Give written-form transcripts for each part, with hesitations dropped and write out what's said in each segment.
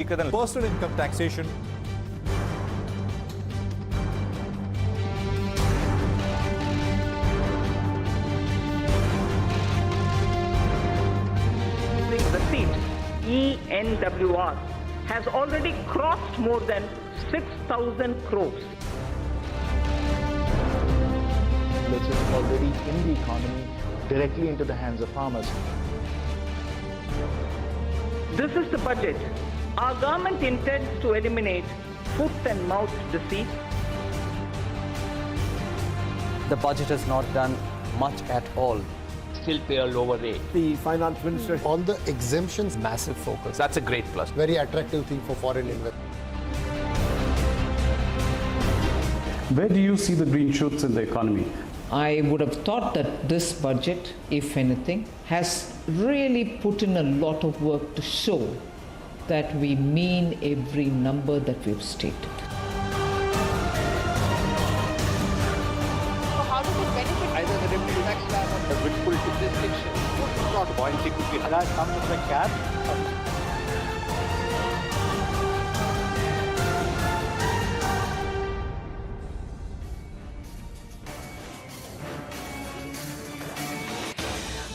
Personal income taxation. The seat ENWR has already crossed more than 6,000 crores. Which is already in the economy, directly into the hands of farmers. This is the budget. Our government intends to eliminate foot and mouth disease. The budget has not done much at all. Still pay a lower rate. The finance minister, all the exemptions, Massive focus. That's a great plus. very attractive thing for foreign investors. Where do you see the green shoots in the economy? I would have thought that this budget, if anything, has really put in a lot of work to show that we mean every number that we've stated. How does it benefit? Either the revenue tax slab or the windfall jurisdiction. It's not buoyancy could be. That comes with a cap.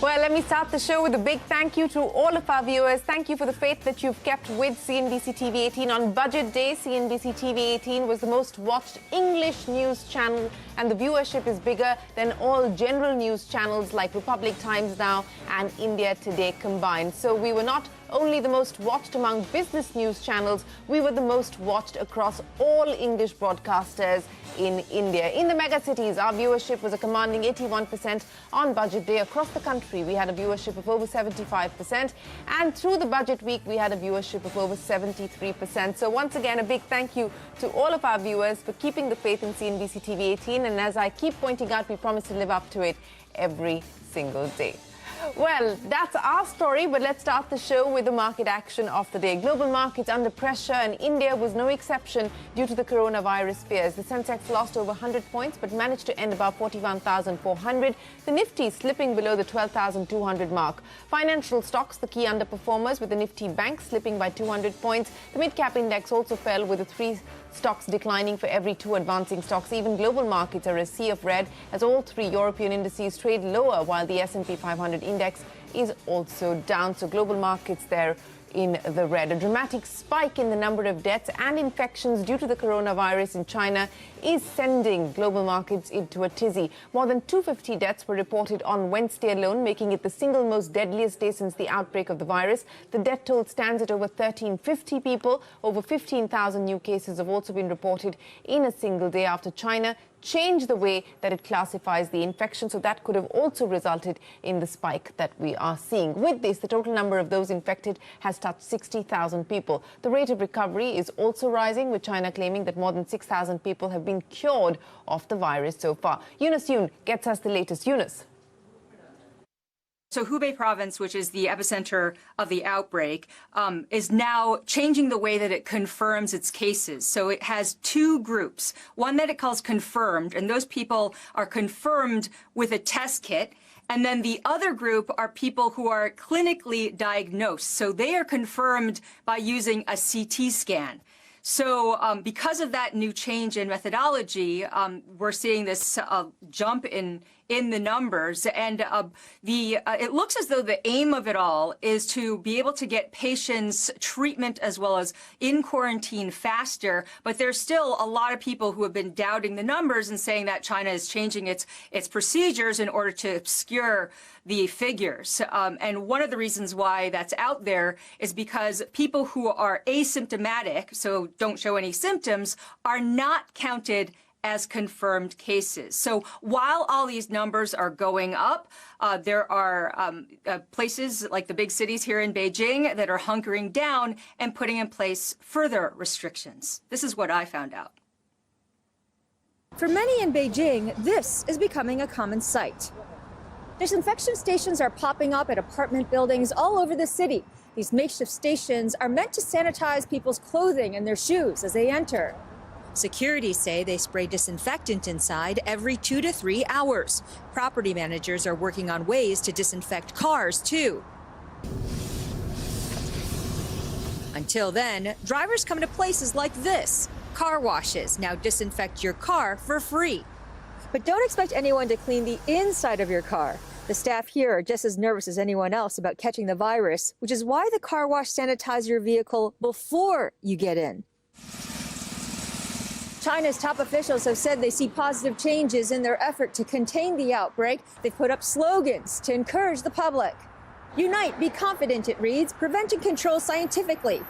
Well, let me start the show with a big thank you to all of our viewers. Thank you for the faith that you've kept with CNBC-TV18. On Budget Day, CNBC-TV18 was the most watched English news channel, and the viewership is bigger than all general news channels like Republic Times Now and India Today combined. So we were not only the most watched among business news channels, we were the most watched across all English broadcasters in India. In the megacities, our viewership was a commanding 81% on Budget Day. Across the country, we had a viewership of over 75%. And through the budget week, we had a viewership of over 73%. So once again, a big thank you to all of our viewers for keeping the faith in CNBC TV18. And as I keep pointing out, we promise to live up to it every single day. Well, that's our story, but let's start the show with the market action of the day. Global markets under pressure, and India was no exception due to the coronavirus fears. The Sensex lost over 100 points, but managed to end above 41,400. The Nifty slipping below the 12,200 mark. Financial stocks, the key underperformers, with the Nifty Bank slipping by 200 points. The mid-cap index also fell, with the three stocks declining for every two advancing stocks. Even global markets are a sea of red, as all three European indices trade lower, while the S&P 500 index is also down. So global markets there in the red. A dramatic spike in the number of deaths and infections due to the coronavirus in China is sending global markets into a tizzy. More than 250 deaths were reported on Wednesday alone, making it the single most deadliest day since the outbreak of the virus. The death toll stands at over 1,350 people. Over 15,000 new cases have also been reported in a single day after China changed the way that it classifies the infection. So that could have also resulted in the spike that we are seeing. With this, the total number of those infected has touched 60,000 people. The rate of recovery is also rising, with China claiming that more than 6,000 people have been cured of the virus so far. Yunus Yoon gets us the latest. Yunus. So Hubei province, which is the epicenter of the outbreak, is now changing the way that it confirms its cases. So it has two groups, one that it calls confirmed, and those people are confirmed with a test kit. And then the other group are people who are clinically diagnosed. So they are confirmed by using a CT scan. So because of that new change in methodology, we're seeing this jump in the numbers, and it looks as though the aim of it all is to be able to get patients treatment as well as in quarantine faster. But there's still a lot of people who have been doubting the numbers and saying that China is changing its procedures in order to obscure the figures. And one of the reasons why that's out there is because people who are asymptomatic, so don't show any symptoms, are not counted as confirmed cases. So while all these numbers are going up, there are places like the big cities here in Beijing that are hunkering down and putting in place further restrictions. This is what I found out. For many in Beijing, this is becoming a common sight. Disinfection stations are popping up at apartment buildings all over the city. These makeshift stations are meant to sanitize people's clothing and their shoes as they enter. Security say they spray disinfectant inside every 2 to 3 hours. Property managers are working on ways to disinfect cars, too. Until then, drivers come to places like this. Car washes now disinfect your car for free. But don't expect anyone to clean the inside of your car. The staff here are just as nervous as anyone else about catching the virus, which is why the car wash sanitizes your vehicle before you get in. China's top officials have said they see positive changes in their effort to contain the outbreak. They've put up slogans to encourage the public. Unite, be confident, it reads, prevent and control scientifically.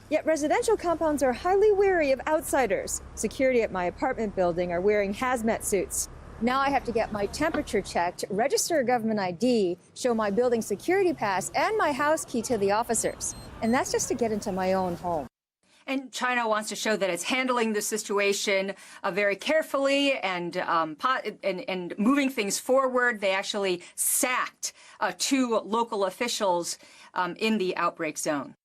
Yet residential compounds are highly wary of outsiders. Security at my apartment building are wearing hazmat suits. Now I have to get my temperature checked, register a government ID, show my building security pass, and my house key to the officers. And that's just to get into my own home. And China wants to show that it's handling the situation very carefully and moving things forward. They actually sacked 2 local officials in the outbreak zone.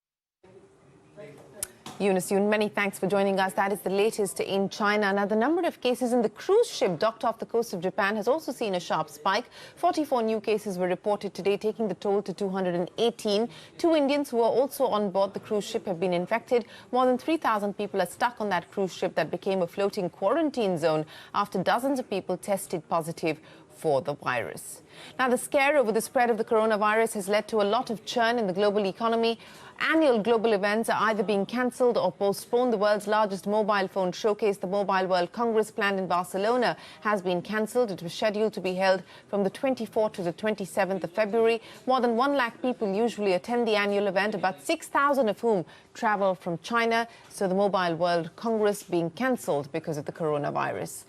Eunice Yoon, many thanks for joining us. That is the latest in China. Now, the number of cases in the cruise ship docked off the coast of Japan has also seen a sharp spike. 44 new cases were reported today, taking the toll to 218. 2 Indians who are also on board the cruise ship have been infected. More than 3,000 people are stuck on that cruise ship that became a floating quarantine zone after dozens of people tested positive for the virus. Now, the scare over the spread of the coronavirus has led to a lot of churn in the global economy. Annual global events are either being cancelled or postponed. The world's largest mobile phone showcase, the Mobile World Congress planned in Barcelona, has been cancelled. It was scheduled to be held from the 24th to the 27th of February. More than 1 lakh people usually attend the annual event, about 6,000 of whom travel from China. So the Mobile World Congress being cancelled because of the coronavirus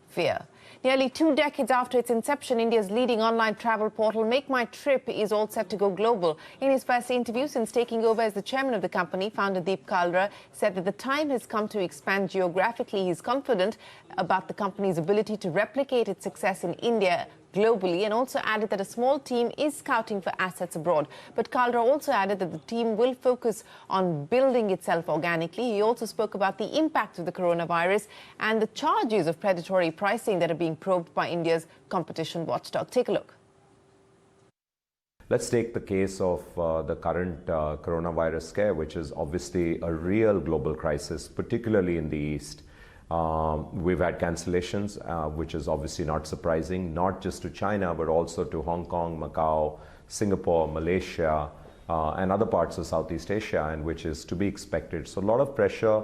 fear. Nearly 2 decades after its inception, India's leading online travel portal Make My Trip is all set to go global. In his first interview since taking over as the chairman of the company, founder Deep Kalra said that the time has come to expand geographically. He's confident about the company's ability to replicate its success in India globally, and also added that a small team is scouting for assets abroad. But Kalra also added that the team will focus on building itself organically. He also spoke about the impact of the coronavirus and the charges of predatory pricing that are being probed by India's competition watchdog. Take a look. Let's take the case of the current coronavirus scare, which is obviously a real global crisis, particularly in the East. We've had cancellations, which is obviously not surprising, not just to China, but also to Hong Kong, Macau, Singapore, Malaysia, and other parts of Southeast Asia, and which is to be expected. So a lot of pressure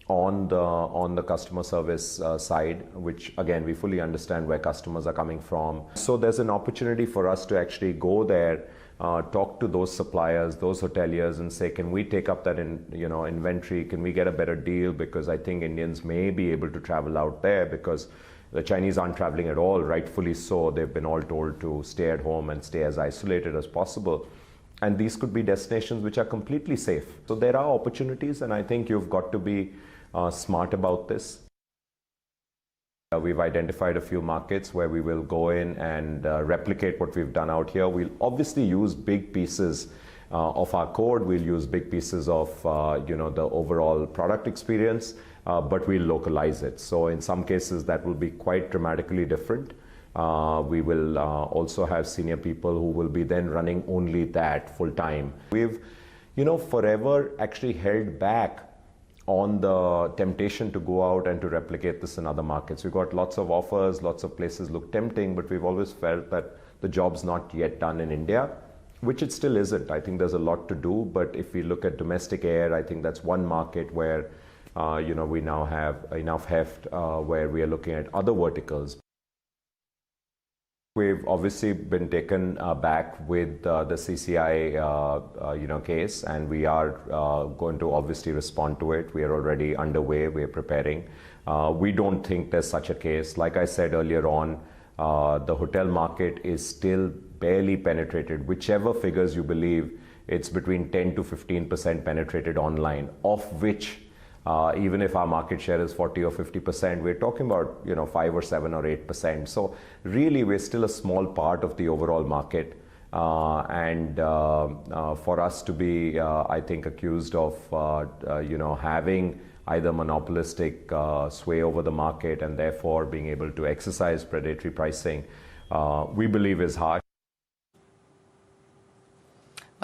on the customer service side, which again, we fully understand where customers are coming from. So there's an opportunity for us to actually go there, talk to those suppliers, those hoteliers, and say, can we take up that inventory? Can we get a better deal? Because I think Indians may be able to travel out there, because the Chinese aren't traveling at all, rightfully so. They've been all told to stay at home and stay as isolated as possible. And these could be destinations which are completely safe. So there are opportunities, and I think you've got to be smart about this. We've identified a few markets where we will go in and replicate what we've done out here. We'll obviously use big pieces of our code. We'll use big pieces of the overall product experience, but we'll localize it. So in some cases that will be quite dramatically different. We will also have senior people who will be then running only that full time. We've forever actually held back on the temptation to go out and to replicate this in other markets. We've got lots of offers, lots of places look tempting, but we've always felt that the job's not yet done in India, which it still isn't. I think there's a lot to do, but if we look at domestic air, I think that's one market where we now have enough heft where we are looking at other verticals. We've obviously been taken back with the CCI case, and we are going to obviously respond to it. We are already underway. We are preparing. We don't think there's such a case. Like I said earlier on, the hotel market is still barely penetrated. Whichever figures you believe, it's between 10 to 15% penetrated online, of which even if our market share is 40 or 50%, we're talking about 5 or 7 or 8%. So really, we're still a small part of the overall market, and for us to be, I think, accused of having either monopolistic sway over the market and therefore being able to exercise predatory pricing, we believe is harsh.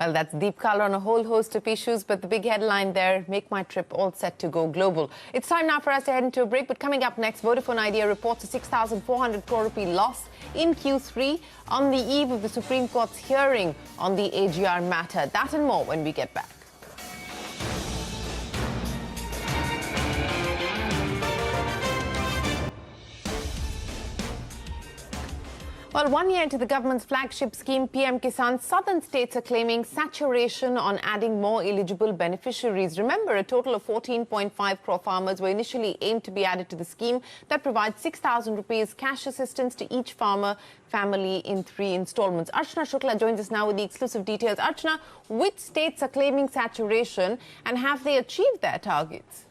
Well, that's deep color on a whole host of issues, but the big headline there, make my trip all set to go global. It's time now for us to head into a break, but coming up next, Vodafone Idea reports a 6,400 crore rupee loss in Q3 on the eve of the Supreme Court's hearing on the AGR matter. That and more when we get back. Well, 1 year into the government's flagship scheme, PM Kisan, southern states are claiming saturation on adding more eligible beneficiaries. Remember, a total of 14.5 crore farmers were initially aimed to be added to the scheme that provides 6,000 rupees cash assistance to each farmer family in 3 installments. Archana Shukla joins us now with the exclusive details. Archana, which states are claiming saturation and have they achieved their targets?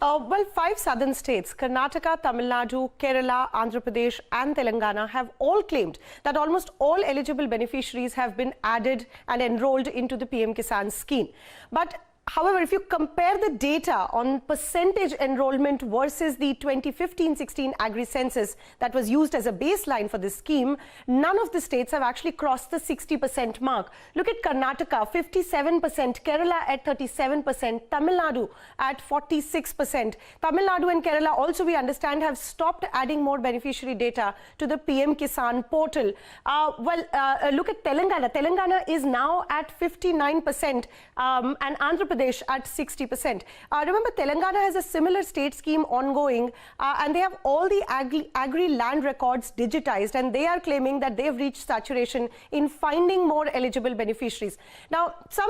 Well, 5 southern states, Karnataka, Tamil Nadu, Kerala, Andhra Pradesh and Telangana, have all claimed that almost all eligible beneficiaries have been added and enrolled into the PM Kisan scheme. But however, if you compare the data on percentage enrollment versus the 2015-16 agri-census that was used as a baseline for this scheme, none of the states have actually crossed the 60% mark. Look at Karnataka, 57%, Kerala at 37%, Tamil Nadu at 46%. Tamil Nadu and Kerala also, we understand, have stopped adding more beneficiary data to the PM Kisan portal. Look at Telangana. Telangana is now at 59% and Andhra Pradesh at 60%. Remember, Telangana has a similar state scheme ongoing and they have all the agri land records digitized, and they are claiming that they have reached saturation in finding more eligible beneficiaries. Now, some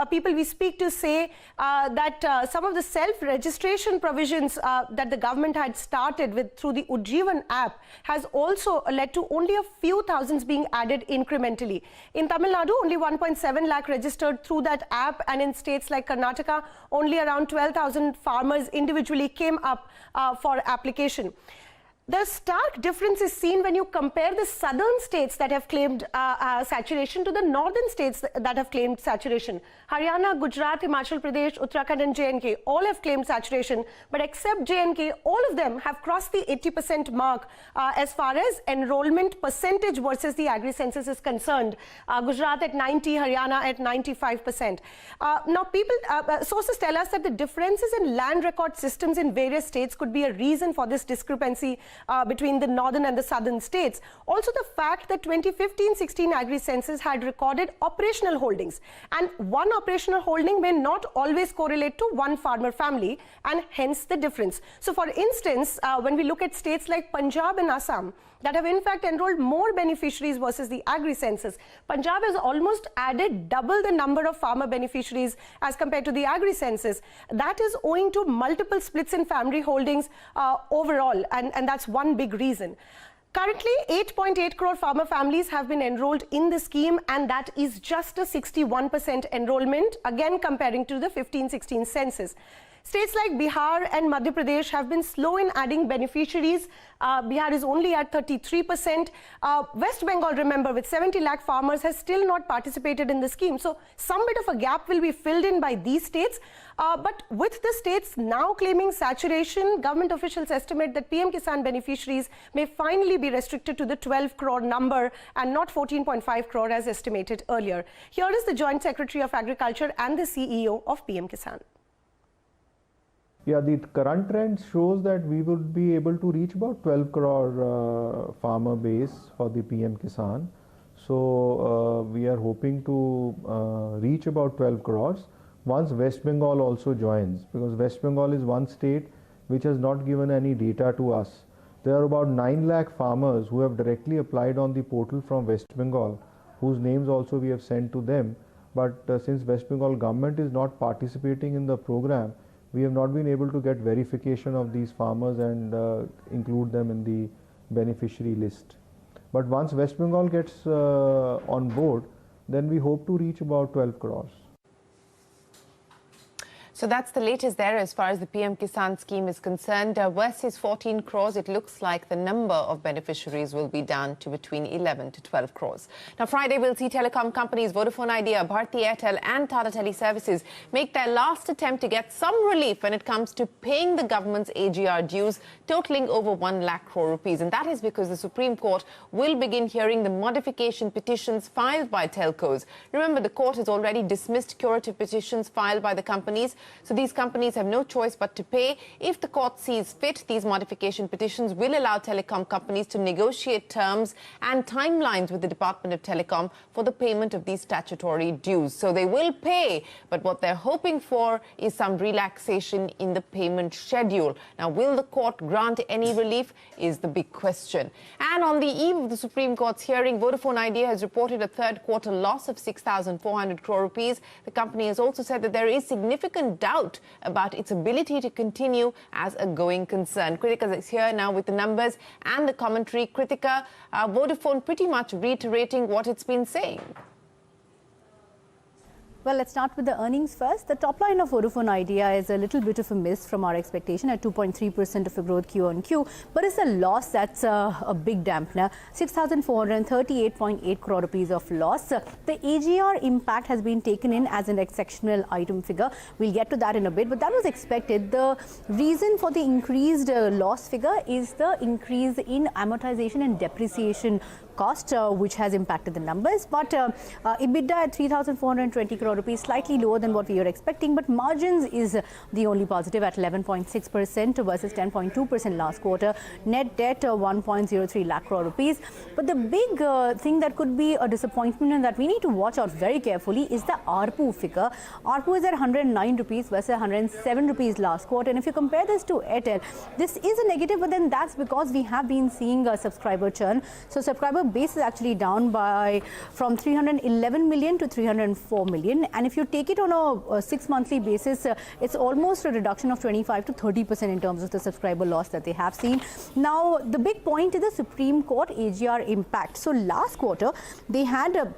people we speak to say that some of the self-registration provisions that the government had started with through the Ujjivan app has also led to only a few thousands being added incrementally. In Tamil Nadu, only 1.7 lakh registered through that app, and in states like Karnataka, only around 12,000 farmers individually came up for application. The stark difference is seen when you compare the southern states that have claimed saturation to the northern states that have claimed saturation. Haryana, Gujarat, Himachal Pradesh, Uttarakhand and J&K all have claimed saturation, but except J&K, all of them have crossed the 80% mark as far as enrollment percentage versus the agri-census is concerned. Gujarat at 90, Haryana at 95%. Now, sources tell us that the differences in land record systems in various states could be a reason for this discrepancy between the northern and the southern states. Also, the fact that 2015-16 agri-census had recorded operational holdings, and one operational holding may not always correlate to one farmer family, and hence the difference. So, for instance, when we look at states like Punjab and Assam that have in fact enrolled more beneficiaries versus the agri-census, Punjab has almost added double the number of farmer beneficiaries as compared to the agri-census. That is owing to multiple splits in family holdings overall, and that's one big reason. Currently, 8.8 crore farmer families have been enrolled in the scheme, and that is just a 61% enrollment, again comparing to the 15-16 census. States like Bihar and Madhya Pradesh have been slow in adding beneficiaries. Bihar is only at 33%. West Bengal, remember, with 70 lakh farmers, has still not participated in the scheme. So some bit of a gap will be filled in by these states. But with the states now claiming saturation, government officials estimate that PM Kisan beneficiaries may finally be restricted to the 12 crore number and not 14.5 crore as estimated earlier. Here is the Joint Secretary of Agriculture and the CEO of PM Kisan. Yeah, the current trend shows that we would be able to reach about 12 crore farmer base for the PM Kisan. So we are hoping to reach about 12 crores once West Bengal also joins, because West Bengal is one state which has not given any data to us. There are about 9 lakh farmers who have directly applied on the portal from West Bengal, whose names also we have sent to them. But since West Bengal government is not participating in the program, we have not been able to get verification of these farmers and include them in the beneficiary list. But once West Bengal gets on board, then we hope to reach about 12 crores. So that's the latest there as far as the PM Kisan scheme is concerned. Versus 14 crores, it looks like the number of beneficiaries will be down to between 11 to 12 crores. Now, Friday will see telecom companies Vodafone Idea, Bharti Airtel and Tata Teleservices make their last attempt to get some relief when it comes to paying the government's AGR dues, totaling over 1 lakh crore rupees. And that is because the Supreme Court will begin hearing the modification petitions filed by telcos. Remember, the court has already dismissed curative petitions filed by the companies. So these companies have no choice but to pay. If the court sees fit, these modification petitions will allow telecom companies to negotiate terms and timelines with the Department of Telecom for the payment of these statutory dues. So they will pay, but what they're hoping for is some relaxation in the payment schedule. Now, will the court grant any relief is the big question. And on the eve of the Supreme Court's hearing, Vodafone Idea has reported a third quarter loss of 6,400 crore rupees. The company has also said that there is significant doubt about its ability to continue as a going concern. Kritika is here now with the numbers and the commentary. Kritika, Vodafone pretty much reiterating what it's been saying. Well, let's start with the earnings first. The top line of Vodafone Idea is a little bit of a miss from our expectation at 2.3% of a growth Q on Q, but it's a loss that's a big dampener. 6,438.8 crore rupees of loss. The AGR impact has been taken in as an exceptional item figure. We'll get to that in a bit, but that was expected. The reason for the increased loss figure is the increase in amortization and depreciation cost, which has impacted the numbers. But EBITDA at 3,420 crore rupees, slightly lower than what we were expecting, but margins is the only positive at 11.6% versus 10.2% last quarter. Net debt 1.03 lakh crore rupees. But the big thing that could be a disappointment and that we need to watch out very carefully is the ARPU figure. ARPU is at 109 rupees versus 107 rupees last quarter. And if you compare this to Airtel, this is a negative, but then that's because we have been seeing a subscriber churn. So subscriber base is actually down by from 311 million to 304 million. And if you take it on a 6 monthly basis, it's almost a reduction of 25 to 30% in terms of the subscriber loss that they have seen. Now, the big point is the Supreme Court AGR impact. So last quarter, they had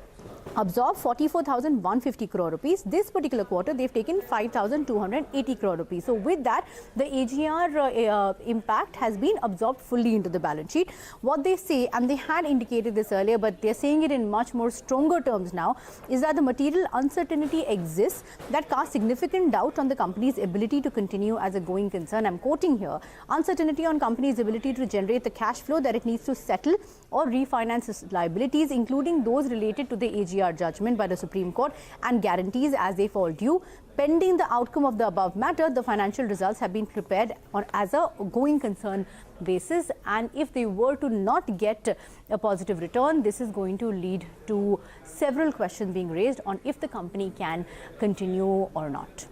absorbed 44,150 crore rupees. This particular quarter, they've taken 5,280 crore rupees. So with that, the AGR impact has been absorbed fully into the balance sheet. What they say, and they had indicated this earlier, but they're saying it in much more stronger terms now, is that the material uncertainty exists that casts significant doubt on the company's ability to continue as a going concern. I'm quoting here, uncertainty on company's ability to generate the cash flow that it needs to settle or refinance its liabilities, including those related to the AGR judgment by the Supreme Court and guarantees as they fall due. Pending the outcome of the above matter, the financial results have been prepared as a going concern basis, and if they were to not get a positive return, this is going to lead to several questions being raised on if the company can continue or not.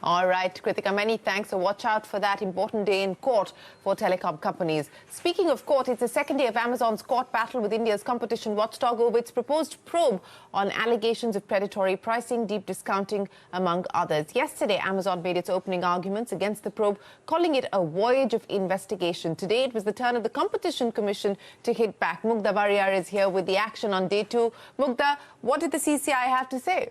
All right, Kritika, many thanks. So watch out for that important day in court for telecom companies. Speaking of court, it's the second day of Amazon's court battle with India's competition watchdog over its proposed probe on allegations of predatory pricing, deep discounting, among others. Yesterday, Amazon made its opening arguments against the probe, calling it a voyage of investigation. Today, it was the turn of the Competition Commission to hit back. Mugdha Bariyar is here with the action on day 2. Mugdha, what did the CCI have to say?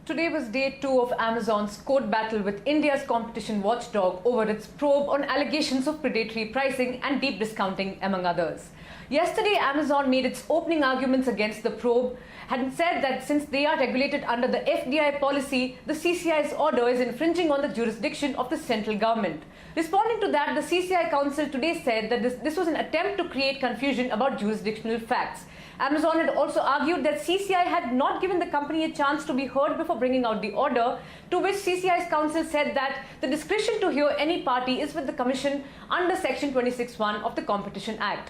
Today was day 2 of Amazon's court battle with India's competition watchdog over its probe on allegations of predatory pricing and deep discounting, among others. Yesterday, Amazon made its opening arguments against the probe and said that since they are regulated under the FDI policy, the CCI's order is infringing on the jurisdiction of the central government. Responding to that, the CCI Council today said that this was an attempt to create confusion about jurisdictional facts. Amazon had also argued that CCI had not given the company a chance to be heard before bringing out the order, to which CCI's counsel said that the discretion to hear any party is with the Commission under Section 26(1) of the Competition Act.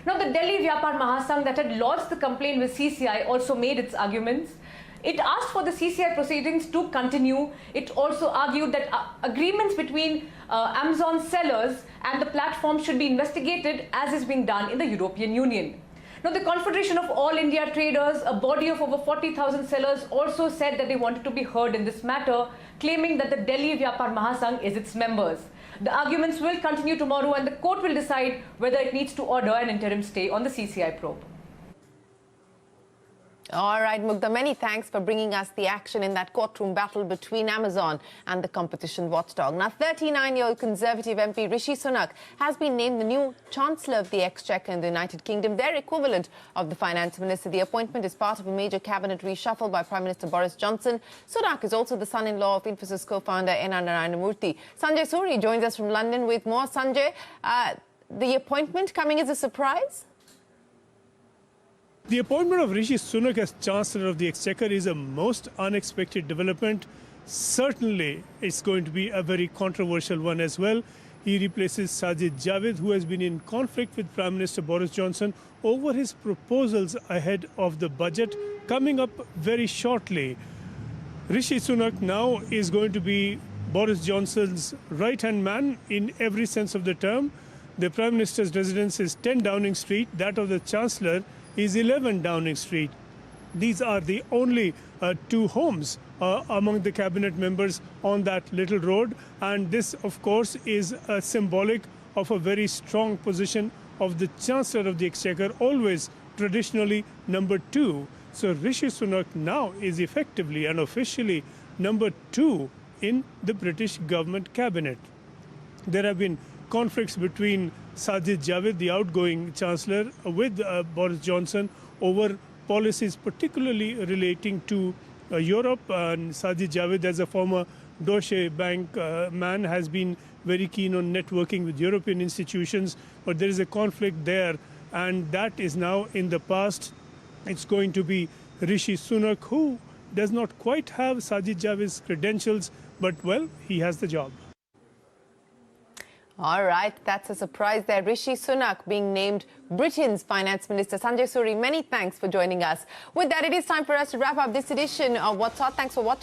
Now, the Delhi Vyapar Mahasangh that had lodged the complaint with CCI also made its arguments. It asked for the CCI proceedings to continue. It also argued that agreements between Amazon sellers and the platform should be investigated as is being done in the European Union. Now, the Confederation of All India Traders, a body of over 40,000 sellers, also said that they wanted to be heard in this matter, claiming that the Delhi Vyapar Mahasangh is its members. The arguments will continue tomorrow and the court will decide whether it needs to order an interim stay on the CCI probe. All right, Mugdha, many thanks for bringing us the action in that courtroom battle between Amazon and the competition watchdog. Now, 39-year-old Conservative MP Rishi Sunak has been named the new Chancellor of the Exchequer in the United Kingdom, their equivalent of the Finance Minister. The appointment is part of a major cabinet reshuffle by Prime Minister Boris Johnson. Sunak is also the son-in-law of Infosys co-founder N.R. Narayanamurthy. Sanjay Suri joins us from London with more. Sanjay, the appointment coming as a surprise? The appointment of Rishi Sunak as Chancellor of the Exchequer is a most unexpected development. Certainly, it's going to be a very controversial one as well. He replaces Sajid Javid, who has been in conflict with Prime Minister Boris Johnson over his proposals ahead of the budget coming up very shortly. Rishi Sunak now is going to be Boris Johnson's right-hand man in every sense of the term. The Prime Minister's residence is 10 Downing Street. That of the Chancellor is 11 Downing Street. These are the only two homes among the cabinet members on that little road, and this of course is symbolic of a very strong position of the Chancellor of the Exchequer, always traditionally number 2. So Rishi Sunak now is effectively and officially number 2 in the British government cabinet. There have been conflicts between Sajid Javid, the outgoing Chancellor, with Boris Johnson over policies particularly relating to Europe. And Sajid Javid, as a former Deutsche Bank man, has been very keen on networking with European institutions, but there is a conflict there, and that is now in the past. It's going to be Rishi Sunak, who does not quite have Sajid Javid's credentials, but, well, he has the job. All right, that's a surprise there. Rishi Sunak being named Britain's Finance Minister. Sanjay Suri, many thanks for joining us. With that, it is time for us to wrap up this edition of What's Hot. Thanks for watching.